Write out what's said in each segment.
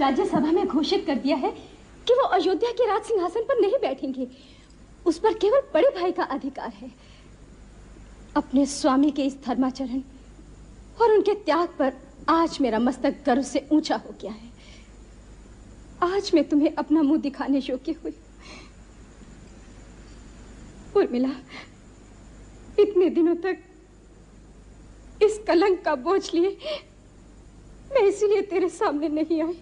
राज्यसभा में घोषित कर दिया है कि वो अयोध्या के राज सिंहासन पर नहीं बैठेंगे। उस पर केवल बड़े भाई का अधिकार है। अपने स्वामी के इस धर्माचरण और उनके त्याग पर आज मेरा मस्तक गर्व से ऊंचा हो गया है। आज मैं तुम्हें अपना मुंह दिखाने योग्य हुई। उर्मिला, इतने दिनों तक इस कलंक का बोझ लिए मैं इसीलिए तेरे सामने नहीं आई।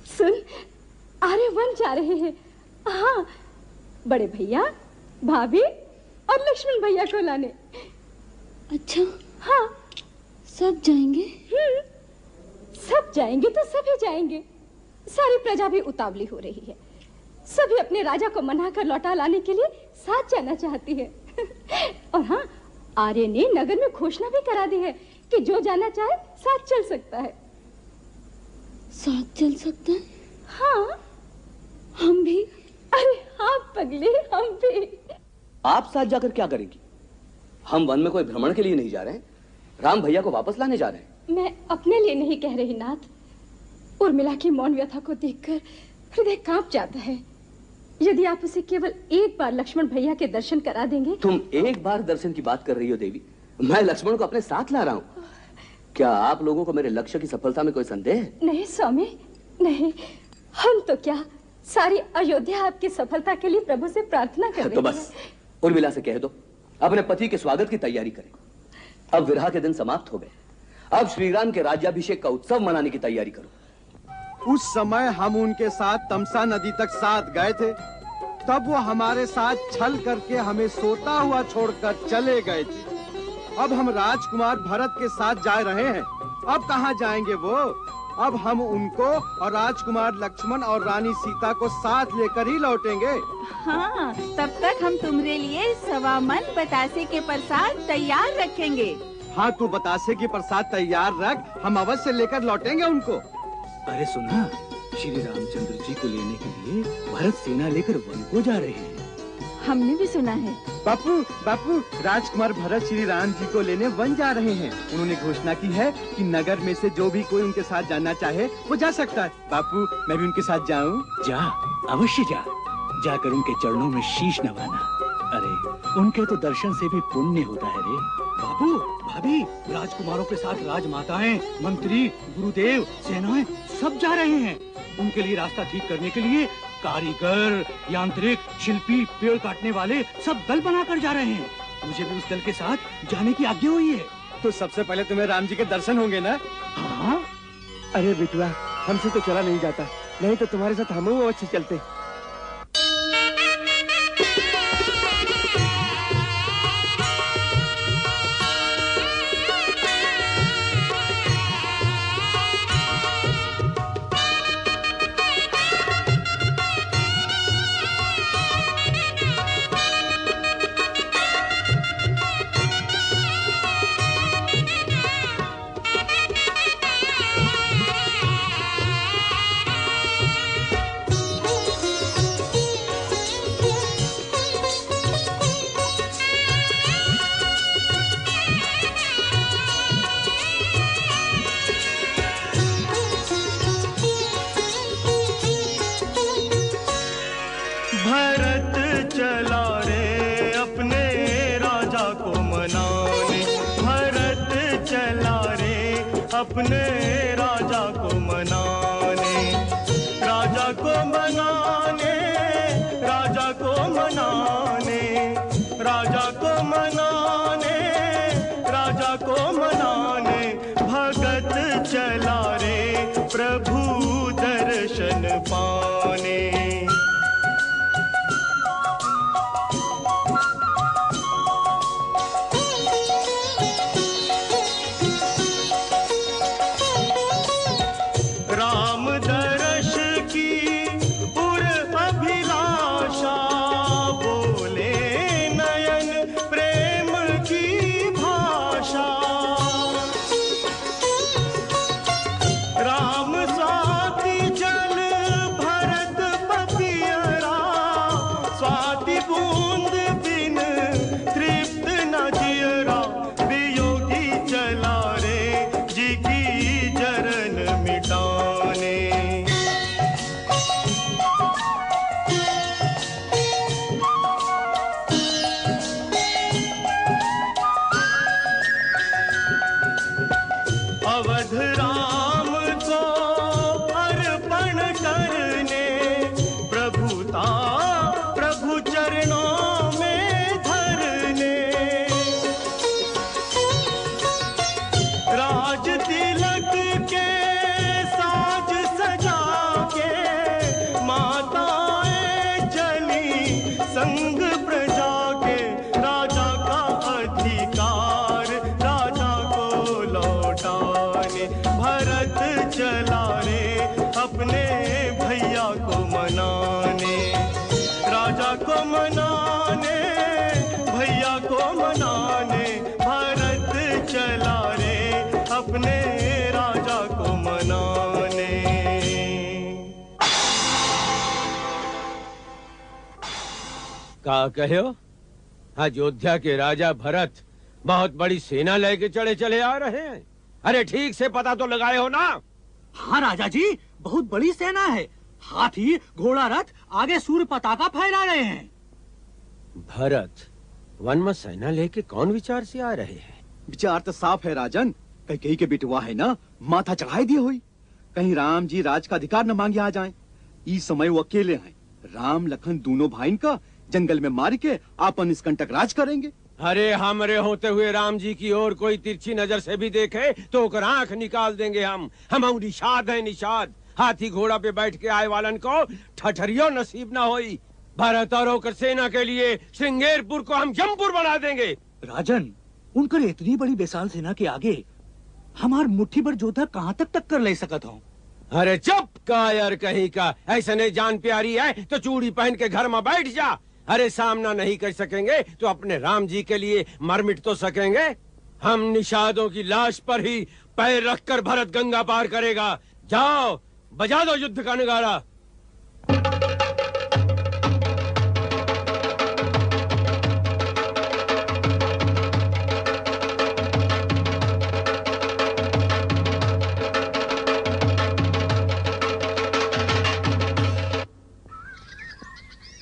सुन, आर्यवन जा रहे हैं। हाँ, बड़े भैया, भाभी और लक्ष्मण भैया को लाने। अच्छा, हाँ, सब जाएंगे? सब जाएंगे तो सभी जाएंगे। सारी प्रजा भी उतावली हो रही है। सभी अपने राजा को मनाकर लौटा लाने के लिए साथ जाना चाहती है। और हाँ, आर्य ने नगर में घोषणा भी करा दी है कि जो जाना चाहे साथ चल सकता है। साथ चल सकता है? हाँ, हम भी? अरे हाँ पगली, हम भी। आप साथ जाकर क्या करेंगी? हम वन में कोई भ्रमण के लिए नहीं जा रहे हैं, राम भैया को वापस लाने जा रहे हैं। मैं अपने लिए नहीं कह रही नाथ। उर्मिला की मौन व्यथा को देखकर हृदय कांप जाता है। यदि आप उसे केवल एक बार लक्ष्मण भैया के दर्शन करा देंगे। तुम एक बार दर्शन की बात कर रही हो देवी? मैं लक्ष्मण को अपने साथ ला रहा हूँ। क्या आप लोगों को मेरे लक्ष्य की सफलता में कोई संदेह है? नहीं स्वामी, नहीं। हम तो क्या, सारी अयोध्या आपकी सफलता के लिए प्रभु से प्रार्थना कर रही है। तो बस उर्मिला से कह दो अपने पति के स्वागत की तैयारी करें। अब विरह के दिन समाप्त हो गए। अब श्री राम के राज्याभिषेक का उत्सव मनाने की तैयारी करो। उस समय हम उनके साथ तमसा नदी तक साथ गए थे, तब वो हमारे साथ छल करके हमें सोता हुआ छोड़कर चले गए थे। अब हम राजकुमार भरत के साथ जा रहे हैं। अब कहाँ जाएंगे वो? अब हम उनको और राजकुमार लक्ष्मण और रानी सीता को साथ लेकर ही लौटेंगे। हाँ, तब तक हम तुम्हारे लिए 1.25 मन बतासे के प्रसाद तैयार रखेंगे। हाँ, तू बतासे की प्रसाद तैयार रख, हम अवश्य लेकर लौटेंगे उनको। अरे सुना, श्री रामचंद्र जी को लेने के लिए भरत सेना लेकर वन को जा रहे हैं। हमने भी सुना है। बापू, बापू, राजकुमार भरत श्री राम जी को लेने वन जा रहे हैं। उन्होंने घोषणा की है कि नगर में से जो भी कोई उनके साथ जाना चाहे वो जा सकता है। बापू, मैं भी उनके साथ जाऊं? जा, अवश्य जा। जाकर उनके चरणों में शीश नवाना। अरे उनके तो दर्शन से भी पुण्य होता है रे। बाबू, भाभी, राजकुमारों के साथ राजमाताएं, मंत्री, गुरुदेव, सेनाएं सब जा रहे हैं। उनके लिए रास्ता ठीक करने के लिए कारीगर, यांत्रिक, शिल्पी, पेड़ काटने वाले सब दल बनाकर जा रहे हैं। मुझे भी उस दल के साथ जाने की आज्ञा हुई है। तो सबसे पहले तुम्हें राम जी के दर्शन होंगे ना? हाँ। अरे बिटुआ, हमसे तो चला नहीं जाता, नहीं तो तुम्हारे साथ हम अवश्य चलते। अपने राजा को मनाने, राजा को मनाने, राजा को मनाने, राजा को मनाने, राजा को मनाने, भगत चला रे प्रभु दर्शन पाने। को मनाने, राजा को मनाने, भैया को मनाने, भारत चला रे अपने राजा को मनाने। का कहो? अयोध्या के राजा भरत बहुत बड़ी सेना लेके चले आ रहे हैं। अरे ठीक से पता तो लगाए हो ना? हाँ राजा जी, बहुत बड़ी सेना है। हाथी, घोड़ा, रथ आगे सूर्य पताका फहरा रहे हैं। भरत वन में सेना लेके कौन विचार से आ रहे हैं? विचार तो साफ है राजन, कहीं के बिटवा है ना, माथा चढ़ाई दिए हुई। कहीं राम जी राज का अधिकार न मांगे आ जाएं। इस समय वो अकेले हैं। राम लखन दोनों भाई का जंगल में मार के आपन निष्कंटक राज करेंगे। अरे हमरे होते हुए राम जी की ओर कोई तिरछी नजर से भी देखे तो ओकर आंख निकाल देंगे हम निषाद हैं, निषाद। हाथी घोड़ा पे बैठ के आए वालन को ठठरियो नसीब ना होई। भारत और होकर सेना के लिए श्रृंगेरपुर को हम जमपुर बना देंगे। राजन, उनकर इतनी बड़ी विशाल सेना के आगे हमार मुट्ठी भर योद्धा कहाँ तक टक्कर ले सकत हो? अरे चुप कायर कहीं का, ऐसे नहीं जान प्यारी है तो चूड़ी पहन के घर में बैठ जा। अरे सामना नहीं कर सकेंगे तो अपने राम जी के लिए मर मिट तो सकेंगे। हम निषादों की लाश पर ही पैर रखकर भरत गंगा पार करेगा। जाओ बजा दो युद्ध का नगाड़ा।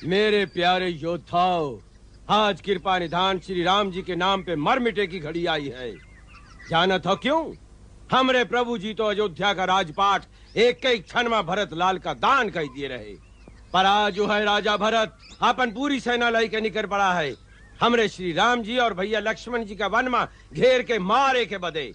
मेरे प्यारे योद्धाओं, आज कृपा निधान श्री राम जी के नाम पे मर मिटे की घड़ी आई है। जाना था क्यों? हमरे प्रभु जी तो अयोध्या का राजपाट एक क्षण में भरत लाल का दान कर दिए रहे। पर आज जो है राजा भरत अपन पूरी सेना लाई के निकल पड़ा है। हमरे श्री राम जी और भैया लक्ष्मण जी का वन में घेर के मारे के बदे।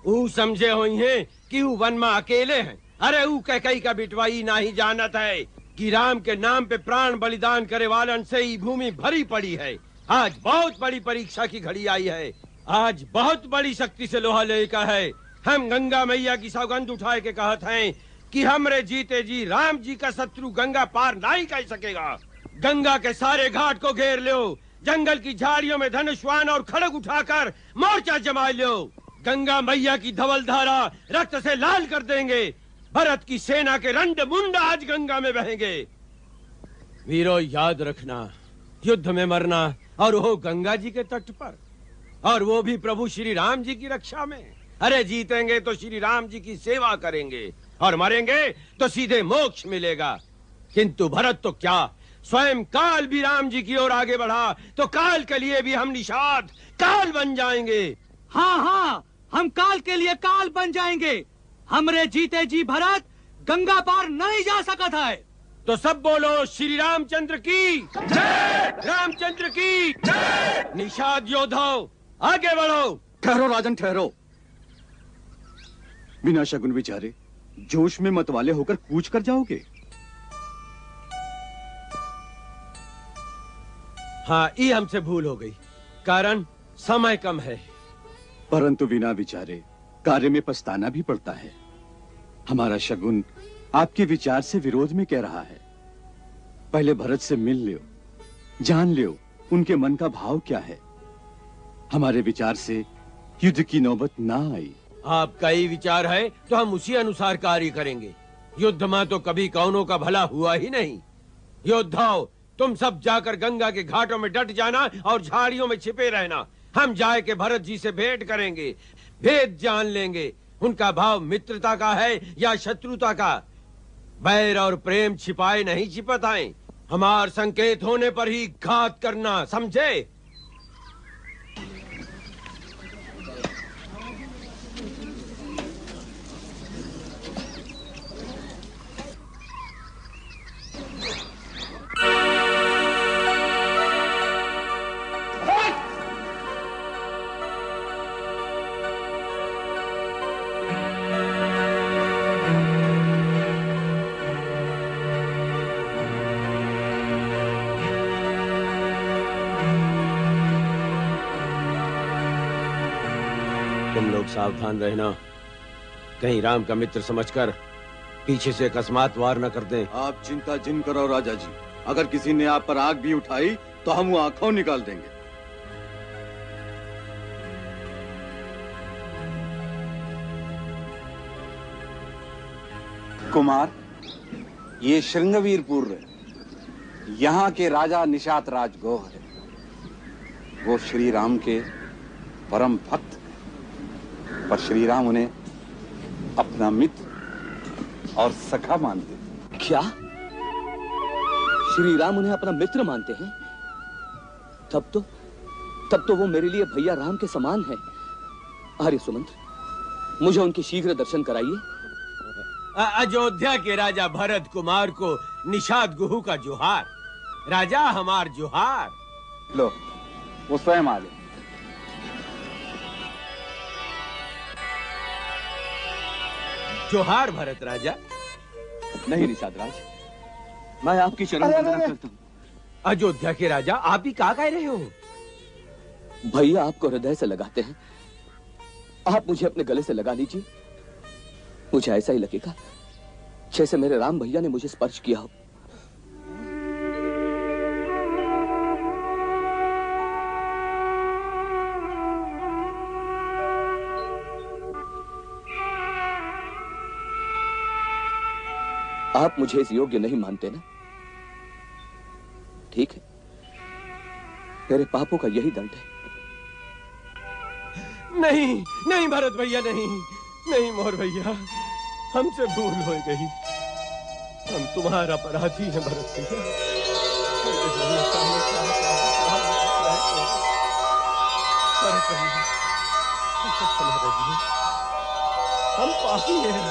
ऊ समझे हुई है कि ऊ वन में अकेले हैं। अरे ऊ कैकई का बिटवाई नहीं जानत है कि राम के नाम पे प्राण बलिदान करे वालन से ही भूमि भरी पड़ी है। आज बहुत बड़ी परीक्षा की घड़ी आई है। आज बहुत बड़ी शक्ति से लोहा लेका है। हम गंगा मैया की सौगंध उठाए के कहत हैं कि हमरे जीते जी राम जी का शत्रु गंगा पार नहीं कर सकेगा। गंगा के सारे घाट को घेर लो, जंगल की झाड़ियों में धनुष्वान और खड़ग उठाकर मोर्चा जमा लो। गंगा मैया की धवल धारा रक्त से लाल कर देंगे। भरत की सेना के रंड मुंड आज गंगा में बहेंगे। वीरों याद रखना, युद्ध में मरना और वो गंगा जी के तट पर, और वो भी प्रभु श्री राम जी की रक्षा में। अरे जीतेंगे तो श्री राम जी की सेवा करेंगे और मरेंगे तो सीधे मोक्ष मिलेगा। किंतु भरत तो क्या, स्वयं काल भी राम जी की ओर आगे बढ़ा तो काल के लिए भी हम निषाद काल बन जाएंगे। हाँ हाँ, हम काल के लिए काल बन जाएंगे। हमरे जीते जी भरत गंगा पार नहीं जा सकता है। तो सब बोलो श्री रामचंद्र की जय, रामचंद्र की जय। निषाद योद्धाओं आगे बढ़ो। ठहरो राजन, ठहरो। बिना शगुन विचारे जोश में मतवाले होकर कूच कर जाओगे। हाँ, ये हमसे भूल हो गई, कारण समय कम है। परंतु बिना विचारे कार्य में पछताना भी पड़ता है। हमारा शगुन आपके विचार से विरोध में कह रहा है। पहले भरत से मिल लो, जान लो उनके मन का भाव क्या है। हमारे विचार से युद्ध की नौबत ना आई। आपका ही विचार है तो हम उसी अनुसार कार्य करेंगे। युद्ध में तो कभी कौनों का भला हुआ ही नहीं। योद्धाओं, तुम सब जाकर गंगा के घाटों में डट जाना और झाड़ियों में छिपे रहना। हम जाए के भरत जी से भेंट करेंगे, भेद जान लेंगे उनका भाव मित्रता का है या शत्रुता का। बैर और प्रेम छिपाए नहीं छिपताएं। हमार संकेत होने पर ही घात करना, समझे? तुम लोग सावधान रहना, कहीं राम का मित्र समझकर पीछे से अकस्मात वार न कर दें। आप चिंता जिन करो राजा जी, अगर किसी ने आप पर आग भी उठाई तो हम वो आंखों निकाल देंगे। कुमार, ये श्रृंगवीरपुर यहाँ के राजा निषाद राजगोह है। वो श्री राम के परम भक्त, पर श्री राम उन्हें अपना मित्र और सखा मानते। क्या श्री राम उन्हें अपना मित्र मानते हैं? तब तो वो मेरे लिए भैया राम के समान है। आर्य सुमंत्र, मुझे उनके शीघ्र दर्शन कराइए। अयोध्या के राजा भरत कुमार को निषाद गुहू का जोहार। राजा हमार जोहार। लो, वो स्वयं आ गए। जोहार भरत राजा। नहीं निषाद राज, मैं आपकी शरण वंदना करता हूँ। अयोध्या के राजा, आप भी कहाँ गए रहे हो? भैया आपको हृदय से लगाते हैं, आप मुझे अपने गले से लगा लीजिए। मुझे ऐसा ही लगेगा जैसे मेरे राम भैया ने मुझे स्पर्श किया हो। आप मुझे इस योग्य नहीं मानते ना? ठीक है, मेरे पापों का यही दंड है। नहीं नहीं भरत भैया, नहीं नहीं मोर भैया, हमसे भूल हो गई। हम तुम्हारा अपराधी हैं भरत भैया। हम पापी हैं।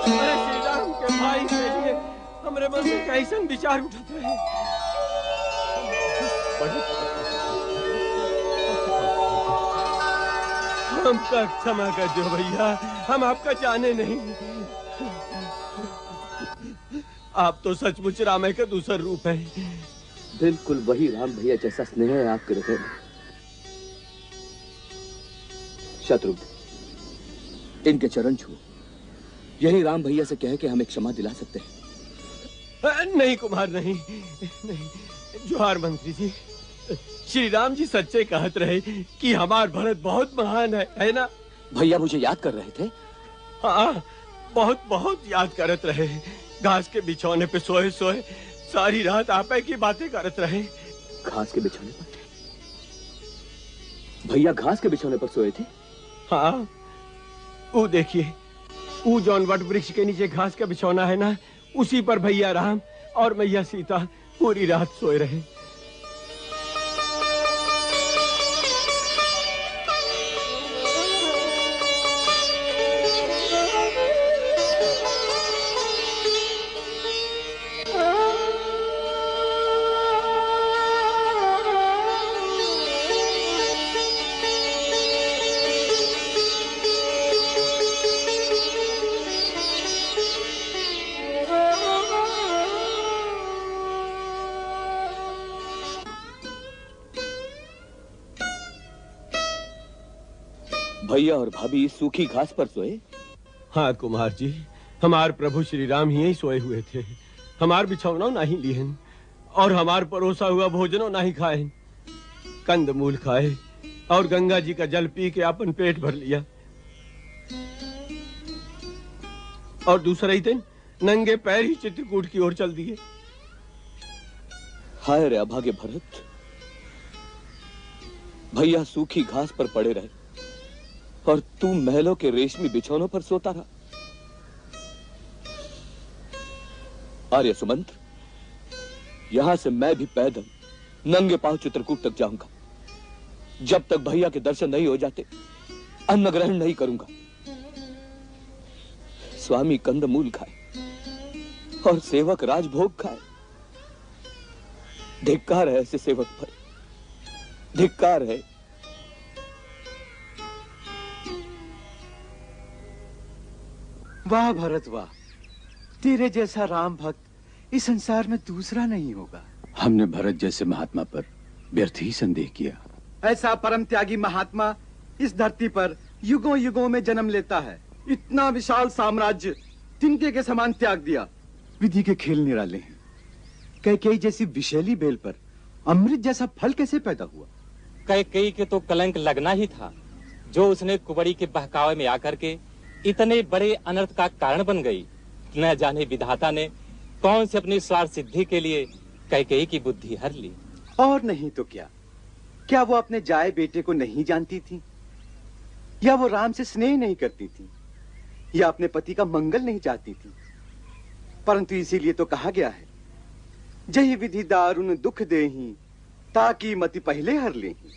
हमारे श्री राम के भाई के लिए हमारे मन में कैसन विचार उठते हैं। हम तक क्षमा कर दो भैया, हम आपका जाने नहीं। आप तो सचमुच रामायण का दूसरा रूप है। बिल्कुल वही राम भैया जैसा स्नेह है आपके हृदय में। शत्रुघ्न, इनके चरण छुओ। यही राम भैया से कह के हमें क्षमा दिला सकते हैं। नहीं कुमार, नहीं नहीं। जोहार मंत्री जी। श्री राम जी सच्चे कहत रहे कि हमार भरत बहुत महान है ना? भैया मुझे याद कर रहे थे। हाँ, बहुत बहुत याद करत रहे। घास के बिछौने पे सोए सोए सारी रात आपे की बातें करत रहे। घास के बिछौने पर? भैया घास के बिछौने पर सोए थे? हाँ, वो देखिए, वो जौन वट वृक्ष के नीचे घास का बिछौना है ना, उसी पर भैया राम और मैया सीता पूरी रात सोए रहे। भैया और भाभी सूखी घास पर सोए? हाँ कुमार जी, हमार प्रभु श्री राम ही सोए हुए थे। हमार बिछौना नहीं लिहन और हमार परोसा हुआ भोजनों नहीं खाए। कंद मूल खाए और गंगा जी का जल पी के अपन पेट भर लिया। और दूसरा ही दिन नंगे पैर ही चित्रकूट की ओर चल दिए। हाय रे अभागे भरत, भैया सूखी घास पर पड़े रहे और तू महलों के रेशमी बिछौनों पर सोता रहा। आर्य सुमंत्र, यहां से मैं भी पैदल नंगे पांव चित्रकूट तक जाऊंगा। जब तक भैया के दर्शन नहीं हो जाते अन्न ग्रहण नहीं करूंगा। स्वामी कंदमूल खाए और सेवक राजभोग खाए। धिक्कार है ऐसे सेवक पर, धिक्कार है। वाह भरत वाह, तेरे जैसा राम भक्त इस संसार में दूसरा नहीं होगा। हमने भरत जैसे महात्मा पर व्यर्थ ही संदेह किया। ऐसा परम त्यागी महात्मा इस धरती पर युगों युगों में जन्म लेता है। इतना विशाल साम्राज्य तिनके के समान त्याग दिया। विधि के खेल निराले हैं। कैकेयी जैसी विषैली बेल पर अमृत जैसा फल कैसे पैदा हुआ? कैकेयी के तो कलंक लगना ही था, जो उसने कुबड़ी के बहकावे में आकर के इतने बड़े अनर्थ का कारण बन गई। न जाने विधाता ने कौन से अपनी स्वार्थ सिद्धि के लिए कैकेयी की बुद्धि हर ली। और नहीं तो क्या वो अपने जाए बेटे को नहीं जानती थी? या वो राम से स्नेह नहीं करती थी? या अपने पति का मंगल नहीं चाहती थी? परंतु इसीलिए तो कहा गया है, जही विधि दारुण दुख देही, ताकि मति पहले हर लेही।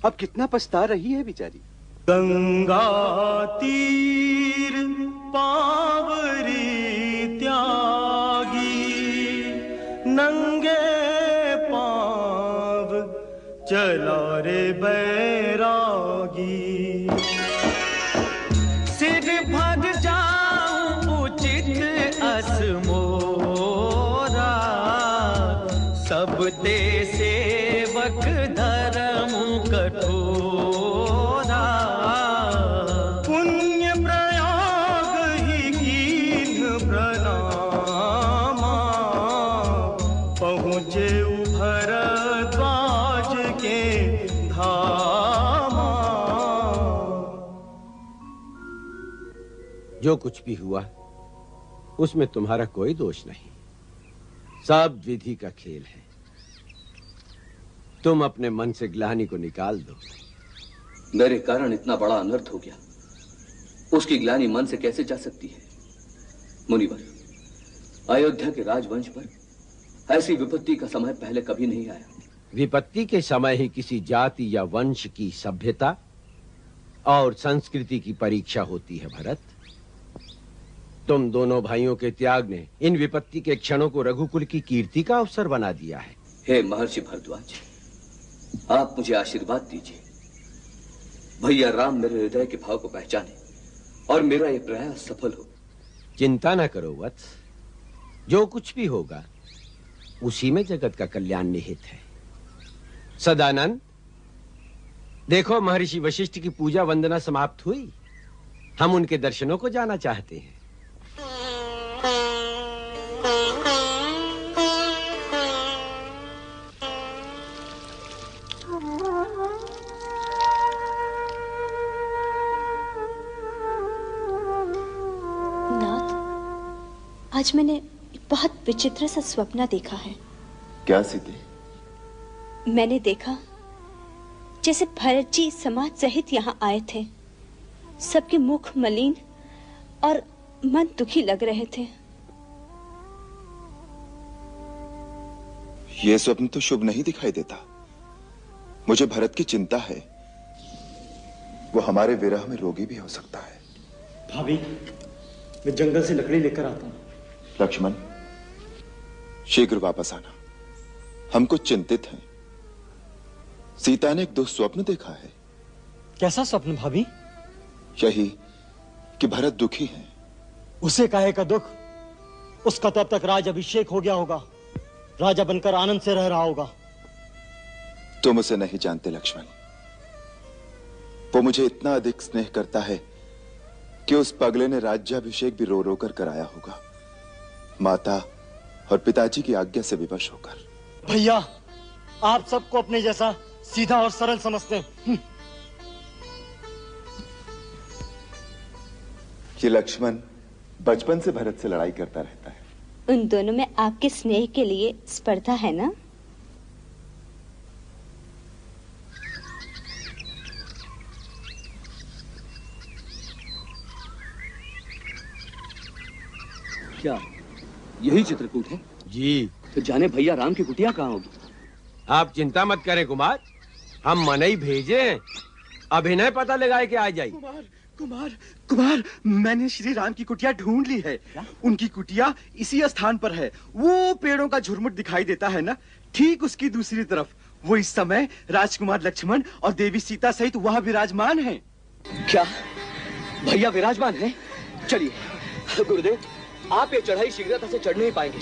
अब कितना पछता रही है बेचारी। गंगा तीर पावरी त्यागी, नंगे पाव चला रे बैरागी। सिर भर जाऊं उचित असमोरा, सब ते सेवक धर्म कठोरा। पुण्य प्रयाग ही कीन्ह प्रणामा, पहुँचे भरद्वाज के धामा। जो कुछ भी हुआ उसमें तुम्हारा कोई दोष नहीं, सब विधि का खेल है। तुम अपने मन से ग्लानि को निकाल दो। मेरे कारण इतना बड़ा अनर्थ हो गया, उसकी ग्लानि मन से कैसे जा सकती है? मुनिवर, अयोध्या के राजवंश पर ऐसी विपत्ति का समय पहले कभी नहीं आया। विपत्ति के समय ही किसी जाति या वंश की सभ्यता और संस्कृति की परीक्षा होती है भरत। तुम दोनों भाइयों के त्याग ने इन विपत्ति के क्षणों को रघुकुल की कीर्ति का अवसर बना दिया है। हे महर्षि भरद्वाज, आप मुझे आशीर्वाद दीजिए। भैया राम मेरे हृदय के भाव को पहचाने और मेरा ये प्रयास सफल हो। चिंता न करो वत्स, जो कुछ भी होगा उसी में जगत का कल्याण निहित है। सदानंद, देखो महर्षि वशिष्ठ की पूजा वंदना समाप्त हुई। हम उनके दर्शनों को जाना चाहते हैं। आज मैंने बहुत विचित्र सा स्वप्न देखा है। क्या सीते? मैंने देखा जैसे भरत जी समाज सहित यहाँ आए थे। सबके मुख मलिन और मन दुखी लग रहे थे। यह स्वप्न तो शुभ नहीं दिखाई देता। मुझे भरत की चिंता है, वो हमारे विरह में रोगी भी हो सकता है। भाभी, मैं जंगल से लकड़ी लेकर आता हूं। लक्ष्मण, शीघ्र वापस आना, हम कुछ चिंतित हैं। सीता ने एक दुःस्वप्न देखा है। कैसा स्वप्न भाभी? यही कि भरत दुखी है। उसे काहे का दुख? उसका तो अब तक राज अभिषेक हो गया होगा, राजा बनकर आनंद से रह रहा होगा। तुम उसे नहीं जानते लक्ष्मण। वो मुझे इतना अधिक स्नेह करता है कि उस पगले ने राज्याभिषेक भी रो रो कर कराया होगा, माता और पिताजी की आज्ञा से विवश होकर। भैया, आप सबको अपने जैसा सीधा और सरल समझते हैं। ये लक्ष्मण बचपन से भरत से लड़ाई करता रहता है। उन दोनों में आपके स्नेह के लिए स्पर्धा है ना? क्या यही चित्रकूट है? जी। तो जाने भैया राम की कुटिया कहाँ होगी? आप चिंता मत करें कुमार, हम मनई भेजे, अभिनय पता लगाए के आ जाए। कुमार, मैंने श्री राम की कुटिया ढूंढ ली है। उनकी कुटिया इसी स्थान पर है। वो पेड़ों का झुरमुट दिखाई देता है ना, ठीक उसकी दूसरी तरफ। वो इस समय राजकुमार लक्ष्मण और देवी सीता सहित वहाँ विराजमान हैं। क्या भैया विराजमान हैं? चलिए गुरुदेव, आप ये चढ़ाई शीघ्रता से चढ़ नहीं पाएंगे।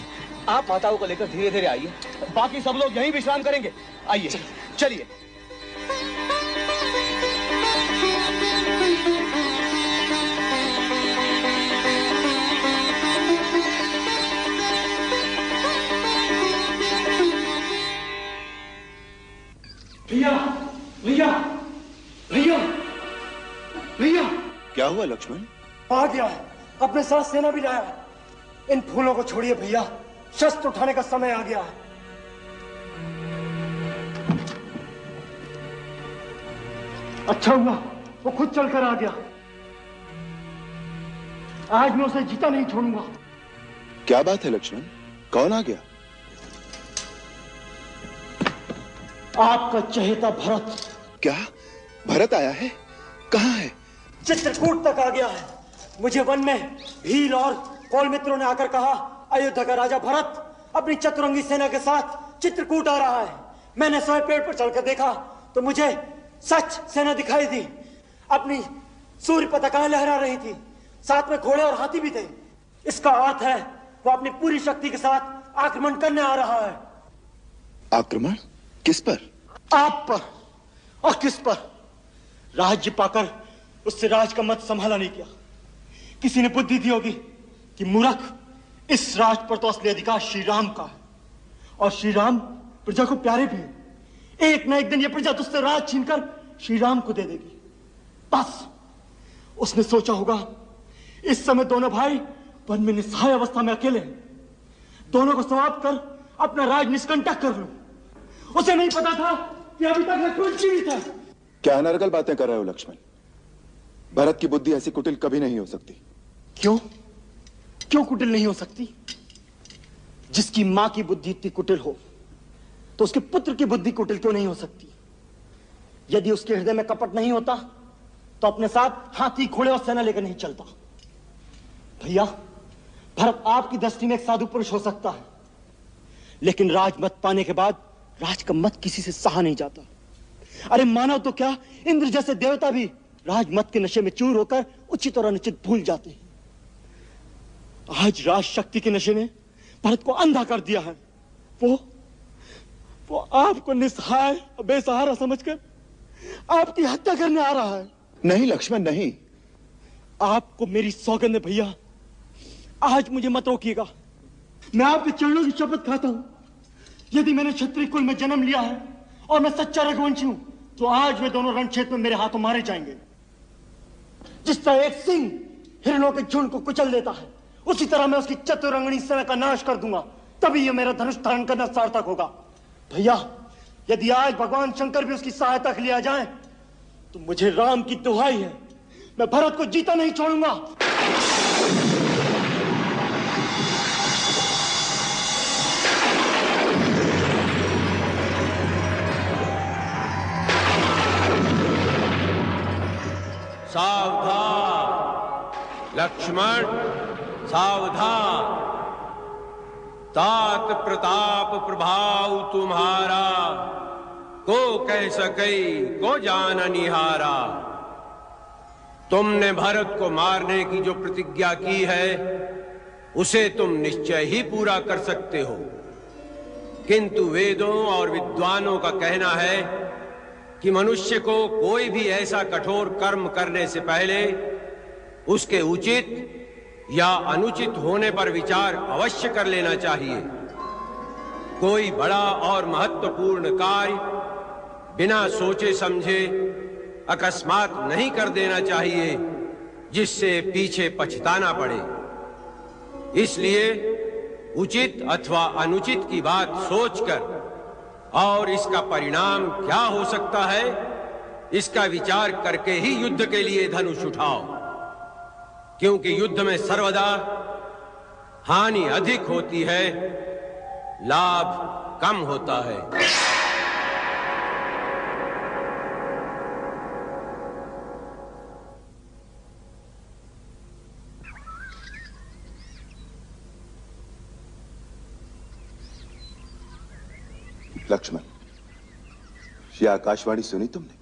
आप माताओं को लेकर धीरे धीरे आइए, बाकी सब लोग यहीं विश्राम करेंगे। आइए चलिए। हुआ लक्ष्मण? आ गया है, अपने साथ सेना भी लाया। इन फूलों को छोड़िए भैया, शस्त्र उठाने का समय आ गया है। अच्छा हुआ वो खुद चलकर आ गया। आज मैं उसे जीता नहीं छोड़ूंगा। क्या बात है लक्ष्मण, कौन आ गया? आपका चहेता भरत। क्या भरत आया है? कहाँ है? चित्रकूट तक आ गया है। मुझे वन में भील और कौल मित्रों ने आकर कहा, अयोध्या का राजा भरत अपनी चतुरंगी सेना के साथ चित्रकूट आ रहा है। मैंने स्वयं पेड़ पर चढ़कर देखा तो मुझे सच सेना दिखाई दी। अपनी सूर्य पताकाएं लहरा रही थी, साथ में घोड़े और हाथी भी थे। इसका अर्थ है वो अपनी पूरी शक्ति के साथ आक्रमण करने आ रहा है। आक्रमण? किस पर? आप पर। और किस पर? राज्य पाकर उससे राज का मत संभाला नहीं किया। किसी ने बुद्धि दी होगी कि मूर्ख, इस राज पर तो असली अधिकार श्री राम का है और श्री राम प्रजा को प्यारे भी हैं। एक न एक दिन ये प्रजा तुझसे राज छीनकर श्री राम को दे देगी। बस उसने सोचा होगा इस समय दोनों भाई वन में निस्सहाय अवस्था में अकेले हैं, दोनों को समाप्त कर अपना राज निष्कंटक कर लूं। उसे नहीं पता था कि अभी तक लक्ष्मण जीवित है। क्या अनर्गल बातें कर रहे हो लक्ष्मण? भरत की बुद्धि ऐसी कुटिल कभी नहीं हो सकती। क्यों? क्यों कुटिल नहीं हो सकती? जिसकी मां की बुद्धि इतनी कुटिल हो तो उसके पुत्र की बुद्धि कुटिल क्यों नहीं हो सकती? यदि उसके हृदय में कपट नहीं होता तो अपने साथ हाथी, घोड़े और सेना लेकर नहीं चलता। भैया, भरत आपकी दृष्टि में एक साधु पुरुष हो सकता है, लेकिन राजमत पाने के बाद राज का मत किसी से सहा नहीं जाता। अरे मानव तो क्या, इंद्र जैसे देवता भी राजमत के नशे में चूर होकर उचित और अनुचित भूल जाते हैं। आज राज शक्ति के नशे ने भरत को अंधा कर दिया है। वो आपको निस्सहाय और बेसहारा समझकर आपकी हत्या करने आ रहा है। नहीं लक्ष्मण, नहीं। आपको मेरी सौगंध है भैया, आज मुझे मत रोकिएगा। मैं आपके चरणों की शपथ खाता हूं, यदि मैंने क्षत्रिय कुल में जन्म लिया है और मैं सच्चा रघुवंशी हूं तो आज वे दोनों रणक्षेत्र में मेरे हाथों मारे जाएंगे। जिस तरह एक सिंह हिरणों के झुंड को कुचल देता है, उसी तरह मैं उसकी चतुरंगनी सेना का नाश कर दूंगा। तभी यह मेरा धनुष धारण करना सार्थक होगा। भैया, यदि आज भगवान शंकर भी उसकी सहायता के लिए आ जाएं, तो मुझे राम की दुहाई है, मैं भरत को जीता नहीं छोड़ूंगा। सावधान लक्ष्मण, सावधान। तात प्रताप प्रभाव तुम्हारा, को कह सके को जान निहारा। तुमने भरत को मारने की जो प्रतिज्ञा की है उसे तुम निश्चय ही पूरा कर सकते हो, किंतु वेदों और विद्वानों का कहना है कि मनुष्य को कोई भी ऐसा कठोर कर्म करने से पहले उसके उचित या अनुचित होने पर विचार अवश्य कर लेना चाहिए। कोई बड़ा और महत्वपूर्ण कार्य बिना सोचे समझे अकस्मात नहीं कर देना चाहिए, जिससे पीछे पछताना पड़े। इसलिए उचित अथवा अनुचित की बात सोचकर और इसका परिणाम क्या हो सकता है, इसका विचार करके ही युद्ध के लिए धनुष उठाओ, क्योंकि युद्ध में सर्वदा हानि अधिक होती है, लाभ कम होता है। लक्ष्मण, ये आकाशवाणी सुनी तुमने?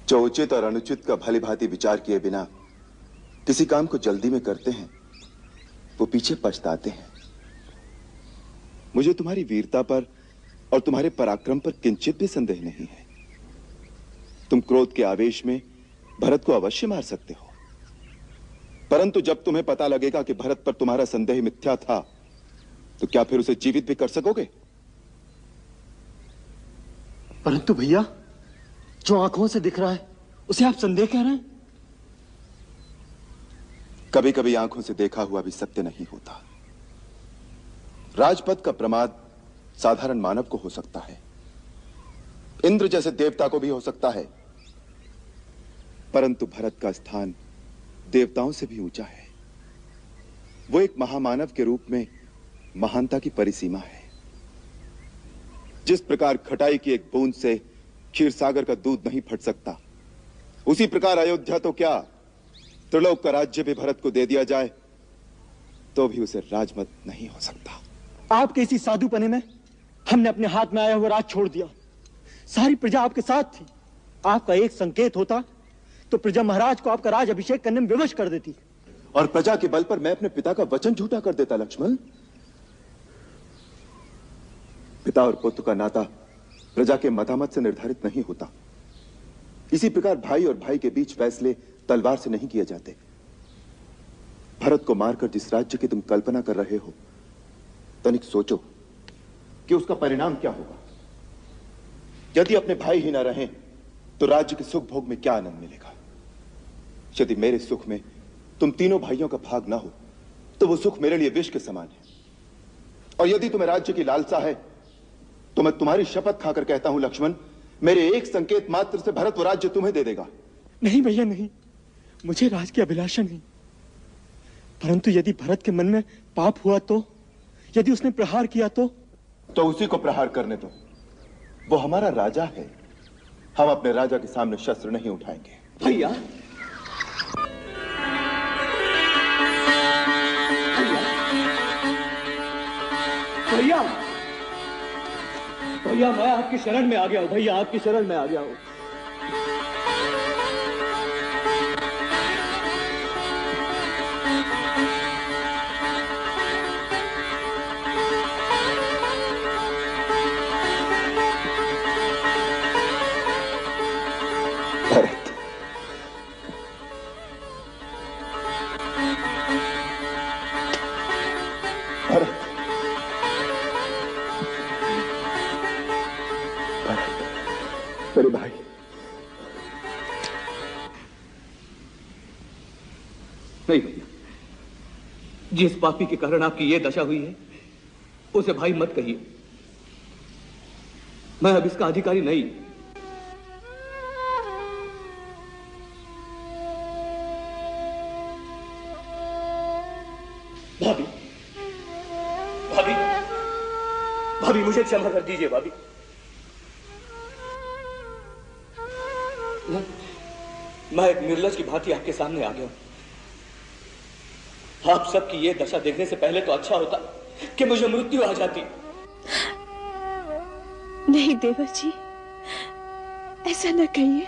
जो उचित और अनुचित का भली भांति विचार किए बिना किसी काम को जल्दी में करते हैं, वो पीछे पछताते हैं। मुझे तुम्हारी वीरता पर और तुम्हारे पराक्रम पर किंचित भी संदेह नहीं है। तुम क्रोध के आवेश में भरत को अवश्य मार सकते हो, परंतु जब तुम्हें पता लगेगा कि भरत पर तुम्हारा संदेह मिथ्या था, तो क्या फिर उसे जीवित भी कर सकोगे? परंतु भैया, जो आंखों से दिख रहा है उसे आप संदेह कह रहे हैं? कभी कभी आंखों से देखा हुआ भी सत्य नहीं होता। राजपद का प्रमाद साधारण मानव को हो सकता है, इंद्र जैसे देवता को भी हो सकता है, परंतु भरत का स्थान देवताओं से भी ऊंचा है। वो एक महामानव के रूप में महानता की परिसीमा है। जिस प्रकार खटाई की एक बूंद से क्षीरसागर का दूध नहीं फट सकता, उसी प्रकार अयोध्या तो क्या त्रिलोक का राज्य भी भरत को दे दिया जाए तो भी उसे राजमत नहीं हो सकता। आपके इसी साधुपने में हमने अपने हाथ में आया हुआ राज छोड़ दिया। सारी प्रजा आपके साथ थी। आपका एक संकेत होता तो प्रजा महाराज को आपका राज अभिषेक करने में विवश कर देती, और प्रजा के बल पर मैं अपने पिता का वचन झूठा कर देता। लक्ष्मण, पिता और पुत्र का नाता प्रजा के मतामत से निर्धारित नहीं होता। इसी प्रकार भाई और भाई के बीच फैसले तलवार से नहीं किए जाते। भरत को मारकर जिस राज्य की तुम कल्पना कर रहे हो, तनिक सोचो कि उसका परिणाम क्या होगा। यदि अपने भाई ही ना रहें तो राज्य के सुख भोग में क्या आनंद मिलेगा। यदि मेरे सुख में तुम तीनों भाइयों का भाग ना हो तो वो सुख मेरे लिए विष के समान है। और यदि तुम्हें राज्य की लालसा है तो मैं तुम्हारी शपथ खाकर कहता हूं लक्ष्मण, मेरे एक संकेत मात्र से भरत वो राज्य तुम्हें दे देगा। नहीं भैया नहीं, मुझे राज की अभिलाषा नहीं, परंतु यदि भरत के मन में पाप हुआ तो, यदि उसने प्रहार किया तो उसी को प्रहार करने दो। वो हमारा राजा है, हम अपने राजा के सामने शस्त्र नहीं उठाएंगे। भैया भैया भैया मैं आपकी शरण में आ गया हूं। भैया आपकी शरण में आ गया हूं। भरत, भरत, मेरे भाई, नहीं भैया, जिस पापी के कारण आपकी यह दशा हुई है उसे भाई मत कहिए। मैं अब इसका अधिकारी नहीं। भाभी भाभी भाभी मुझे क्षमा कर दीजिए भाभी। मैं एक निर्लज की भांति आपके सामने आ गया हूं। आप सबकी ये दशा देखने से पहले तो अच्छा होता कि मुझे मृत्यु आ जाती। नहीं देवर जी, ऐसा न कहिए।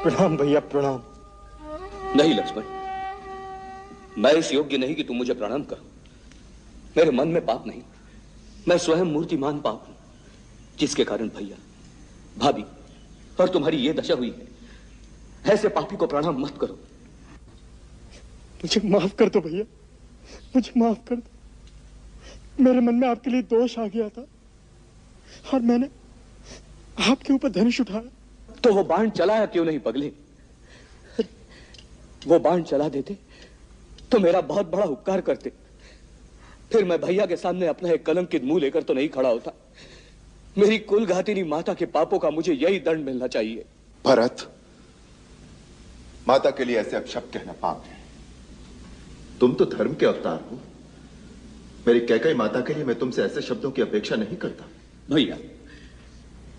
प्रणाम भैया, प्रणाम। नहीं लक्ष्मण, मैं इस योग्य नहीं कि तुम मुझे प्रणाम करो। मेरे मन में पाप नहीं, मैं स्वयं मूर्तिमान पाप हूं, जिसके कारण भैया, भाभी और तुम्हारी ये दशा हुई है। ऐसे पापी को प्रणाम मत करो। मुझे माफ कर दो भैया, मुझे माफ कर दो। मेरे मन में आपके लिए दोष आ गया था और मैंने आपके ऊपर धनुष उठाया। तो वो बाण चलाया क्यों नहीं पगले? वो बाण चला देते तो मेरा बहुत बड़ा उपकार करते। फिर मैं भैया के सामने अपना एक कलंकित मुंह लेकर तो नहीं खड़ा होता। मेरी कुलघातिनी माता के पापों का मुझे यही दंड मिलना चाहिए। भरत, माता के लिए ऐसे अपशब्द कहना पाप है। तुम तो धर्म के अवतार हो। मेरी कैकेयी माता के लिए मैं तुमसे ऐसे शब्दों की अपेक्षा नहीं करता। भैया,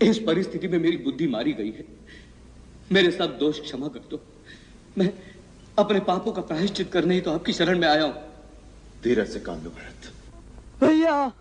इस परिस्थिति में मेरी बुद्धि मारी गई है। मेरे सब दोष क्षमा कर दो। मैं अपने पापों का प्रायश्चित करने ही तो आपकी शरण में आया हूं। धीरज से काम लो भरत। भैया